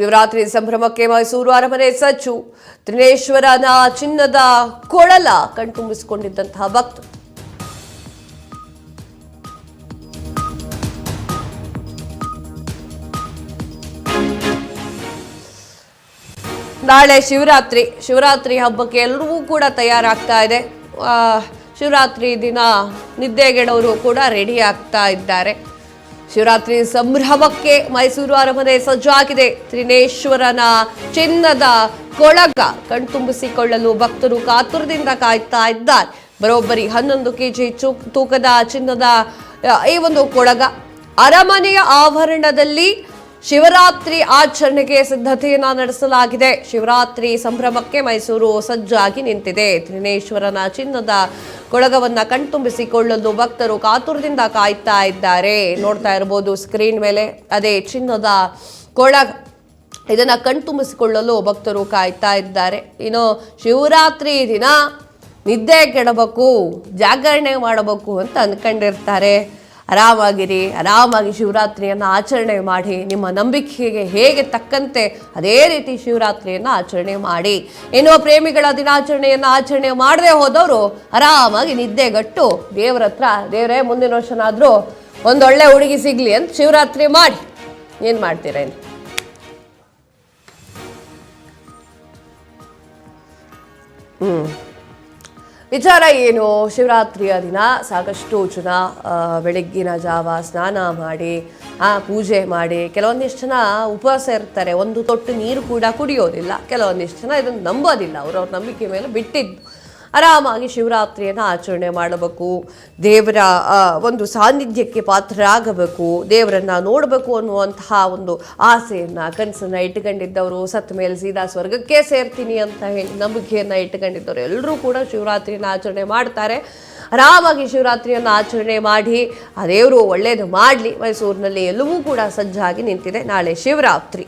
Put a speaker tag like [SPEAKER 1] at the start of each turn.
[SPEAKER 1] ಶಿವರಾತ್ರಿ ಸಂಭ್ರಮಕ್ಕೆ ಮೈಸೂರು ಅರಮನೆ ಸಜ್ಜು. ತ್ರಿನೇಶ್ವರನ ಚಿನ್ನದ ಕೊಳಲ ಕಣ್ತುಂಬಿಸಿಕೊಂಡಿದ್ದಂತಹ ಭಕ್ತರು. ನಾಳೆ ಶಿವರಾತ್ರಿ ಹಬ್ಬಕ್ಕೆ ಎಲ್ಲರೂ ಕೂಡ ತಯಾರಾಗ್ತಾ ಇದೆ. ಶಿವರಾತ್ರಿ ದಿನ ನಿದ್ದೆಗೆಡವರು ಕೂಡ ರೆಡಿ ಆಗ್ತಾ ಇದ್ದಾರೆ. ಶಿವರಾತ್ರಿ ಸಂಭ್ರಮಕ್ಕೆ ಮೈಸೂರು ಅರಮನೆ ಸಜ್ಜಾಗಿದೆ. ತ್ರಿನೇಶ್ವರನ ಚಿನ್ನದ ಕೊಳಗ ಕಣ್ತುಂಬಿಸಿಕೊಳ್ಳಲು ಭಕ್ತರು ಕಾತುರದಿಂದ ಕಾಯ್ತಾ ಇದ್ದಾರೆ. ಬರೋಬ್ಬರಿ 11 kg ತೂಕದ ಚಿನ್ನದ ಈ ಒಂದು ಕೊಳಗ ಅರಮನೆಯ ಆವರಣದಲ್ಲಿ ಶಿವರಾತ್ರಿ ಆಚರಣೆಗೆ ಸಿದ್ಧತೆಯನ್ನ ನಡೆಸಲಾಗಿದೆ. ಶಿವರಾತ್ರಿ ಸಂಭ್ರಮಕ್ಕೆ ಮೈಸೂರು ಸಜ್ಜಾಗಿ ನಿಂತಿದೆ. ತ್ರಿನೇಶ್ವರನ ಚಿನ್ನದ ಕೊಳಗವನ್ನ ಕಣ್ತುಂಬಿಸಿಕೊಳ್ಳಲು ಭಕ್ತರು ಕಾತುರದಿಂದ ಕಾಯ್ತಾ ಇದ್ದಾರೆ. ನೋಡ್ತಾ ಇರಬಹುದು ಸ್ಕ್ರೀನ್ ಮೇಲೆ, ಅದೇ ಚಿನ್ನದ ಕೊಳಗ. ಇದನ್ನ ಕಣ್ತುಂಬಿಸಿಕೊಳ್ಳಲು ಭಕ್ತರು ಕಾಯ್ತಾ ಇದ್ದಾರೆ. ಇನ್ನು ಶಿವರಾತ್ರಿ ದಿನ ನಿದ್ದೆ ಕೆಡಬೇಕು, ಜಾಗರಣೆ ಮಾಡಬೇಕು ಅಂತ ಅಂದ್ಕೊಂಡಿರ್ತಾರೆ. ಆರಾಮಾಗಿ ಶಿವರಾತ್ರಿಯನ್ನು ಆಚರಣೆ ಮಾಡಿ, ನಿಮ್ಮ ನಂಬಿಕೆಗೆ ಹೇಗೆ ತಕ್ಕಂತೆ ಅದೇ ರೀತಿ ಶಿವರಾತ್ರಿಯನ್ನು ಆಚರಣೆ ಮಾಡಿ. ಇನ್ನು ಪ್ರೇಮಿಗಳ ದಿನಾಚರಣೆಯನ್ನು ಆಚರಣೆ ಮಾಡದೆ ಹೋದವರು ಆರಾಮಾಗಿ ನಿದ್ದೆಗಟ್ಟು ದೇವರ ಹತ್ರ, ದೇವರೇ ಮುಂದಿನ ವರ್ಷನಾದರೂ ಒಂದೊಳ್ಳೆ ಹುಡುಗಿ ಸಿಗ್ಲಿ ಅಂತ ಶಿವರಾತ್ರಿ ಮಾಡಿ. ಏನು ಮಾಡ್ತೀರಾ ಇಲ್ಲಿ? ವಿಚಾರ ಏನು? ಶಿವರಾತ್ರಿಯ ದಿನ ಸಾಕಷ್ಟು ಜನ ಬೆಳಗ್ಗಿನ ಜಾವ ಸ್ನಾನ ಮಾಡಿ ಪೂಜೆ ಮಾಡಿ, ಕೆಲವೊಂದಿಷ್ಟು ಜನ ಉಪವಾಸ ಇರ್ತಾರೆ, ಒಂದು ತೊಟ್ಟು ನೀರು ಕೂಡ ಕುಡಿಯೋದಿಲ್ಲ. ಕೆಲವೊಂದಿಷ್ಟು ಜನ ಇದನ್ನು ನಂಬೋದಿಲ್ಲ, ಅವ್ರವ್ರ ನಂಬಿಕೆ ಮೇಲೆ ಬಿಟ್ಟಿದ್ದು. ಆರಾಮಾಗಿ ಶಿವರಾತ್ರಿಯನ್ನು ಆಚರಣೆ ಮಾಡಬೇಕು, ದೇವರ ಒಂದು ಸಾನ್ನಿಧ್ಯಕ್ಕೆ ಪಾತ್ರರಾಗಬೇಕು, ದೇವರನ್ನ ನೋಡಬೇಕು ಅನ್ನುವಂತಹ ಒಂದು ಆಸೆಯನ್ನು, ಕನಸನ್ನು ಇಟ್ಟುಕೊಂಡಿದ್ದವರು, ಸತ್ತ ಮೇಲೆ ಸೀದಾ ಸ್ವರ್ಗಕ್ಕೆ ಸೇರ್ತೀನಿ ಅಂತ ಹೇಳಿ ನಂಬಿಕೆಯನ್ನು ಇಟ್ಟುಕೊಂಡಿದ್ದವರು ಎಲ್ಲರೂ ಕೂಡ ಶಿವರಾತ್ರಿಯನ್ನು ಆಚರಣೆ ಮಾಡ್ತಾರೆ. ಆರಾಮಾಗಿ ಶಿವರಾತ್ರಿಯನ್ನು ಆಚರಣೆ ಮಾಡಿ ಆ ದೇವರು ಒಳ್ಳೆಯದು ಮಾಡಲಿ. ಮೈಸೂರಿನಲ್ಲಿ ಎಲ್ಲವೂ ಕೂಡ ಸಜ್ಜಾಗಿ ನಿಂತಿದೆ. ನಾಳೆ ಶಿವರಾತ್ರಿ.